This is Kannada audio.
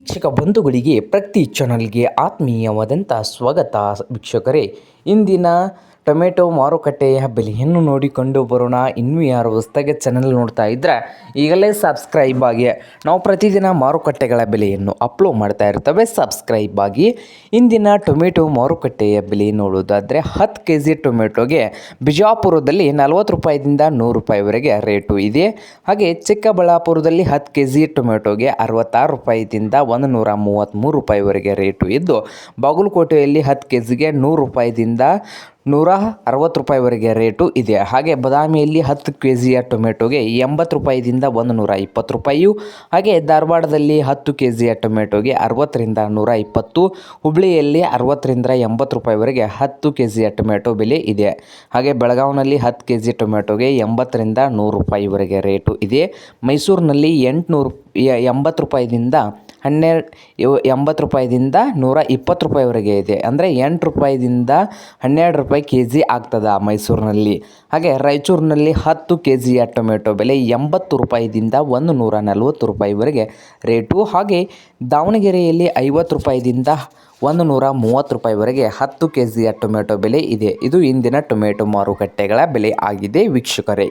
ವೀಕ್ಷಕ ಬಂಧುಗಳಿಗೆ ಪ್ರತಿ ಚಾನಲ್ಗೆ ಆತ್ಮೀಯವಾದಂಥ ಸ್ವಾಗತ ವೀಕ್ಷಕರೇ. ಇಂದಿನ ಟೊಮೆಟೊ ಮಾರುಕಟ್ಟೆಯ ಬೆಲೆಯನ್ನು ನೋಡಿಕೊಂಡು ಬರೋಣ. ಇನ್ನೂ ಯಾರು ಹೊಸದಾಗಿ ಚಾನಲ್ ನೋಡ್ತಾ ಇದ್ದರೆ ಈಗಲೇ ಸಬ್ಸ್ಕ್ರೈಬ್ ಆಗಿ. ನಾವು ಪ್ರತಿದಿನ ಮಾರುಕಟ್ಟೆಗಳ ಬೆಲೆಯನ್ನು ಅಪ್ಲೋಡ್ ಮಾಡ್ತಾ ಇರ್ತವೆ, ಸಬ್ಸ್ಕ್ರೈಬ್ ಆಗಿ. ಇಂದಿನ ಟೊಮೆಟೊ ಮಾರುಕಟ್ಟೆಯ ಬೆಲೆ ನೋಡೋದಾದರೆ 10 ಕೆ ಜಿ ಟೊಮೆಟೊಗೆ ಬಿಜಾಪುರದಲ್ಲಿ 40 ರೂಪಾಯಿದಿಂದ 100 ರೂಪಾಯಿವರೆಗೆ ರೇಟು ಇದೆ. ಹಾಗೆ ಚಿಕ್ಕಬಳ್ಳಾಪುರದಲ್ಲಿ 10 ಕೆ ಜಿ ಟೊಮೆಟೊಗೆ 66 ರೂಪಾಯಿದಿಂದ 133 ರೂಪಾಯಿವರೆಗೆ ರೇಟು ಇದ್ದು, ಬಾಗಲಕೋಟೆಯಲ್ಲಿ 10 ಕೆ ಜಿಗೆ 100 ರೂಪಾಯಿದಿಂದ 160 ರೂಪಾಯಿವರೆಗೆ ರೇಟು ಇದೆ. ಹಾಗೆ ಬಾದಾಮಿಯಲ್ಲಿ 10 ಕೆ ಜಿಯ ಟೊಮೆಟೊಗೆ 80 ರೂಪಾಯಿದಿಂದ 120 ರೂಪಾಯಿಯು. ಹಾಗೆ ಧಾರವಾಡದಲ್ಲಿ 10 ಕೆ ಜಿಯ ಟೊಮೆಟೊಗೆ 60ರಿಂದ 120, ಹುಬ್ಬಳ್ಳಿಯಲ್ಲಿ 60ರಿಂದ 80 ರೂಪಾಯಿವರೆಗೆ 10 ಕೆ ಜಿಯ ಟೊಮೆಟೊ ಬೆಲೆ ಇದೆ. ಹಾಗೆ ಬೆಳಗಾವಿನಲ್ಲಿ 10 ಕೆ ಜಿ ಟೊಮೆಟೊಗೆ 80ರಿಂದ 100 ರೂಪಾಯಿವರೆಗೆ ರೇಟು ಇದೆ. ಮೈಸೂರಿನಲ್ಲಿ 80 ರೂಪಾಯಿದಿಂದ 80 ರೂಪಾಯಿದಿಂದ 120 ರೂಪಾಯಿವರೆಗೆ ಇದೆ. ಅಂದರೆ 8 ರೂಪಾಯಿದಿಂದ 12 ರೂಪಾಯಿ ಕೆ ಜಿ ಆಗ್ತದೆ ಮೈಸೂರಿನಲ್ಲಿ. ಹಾಗೆ ರಾಯಚೂರಿನಲ್ಲಿ 10 ಕೆ ಜಿಯ ಟೊಮೆಟೊ ಬೆಲೆ 80 ರೂಪಾಯಿದಿಂದ 140 ರೂಪಾಯಿವರೆಗೆ ರೇಟು. ಹಾಗೆ ದಾವಣಗೆರೆಯಲ್ಲಿ 50 ರೂಪಾಯಿದಿಂದ 130 ರೂಪಾಯಿವರೆಗೆ 10 ಕೆ ಜಿಯ ಟೊಮೆಟೊ ಬೆಲೆ ಇದೆ. ಇದು ಇಂದಿನ ಟೊಮೆಟೊ ಮಾರುಕಟ್ಟೆಗಳ ಬೆಲೆ ಆಗಿದೆ ವೀಕ್ಷಕರೇ.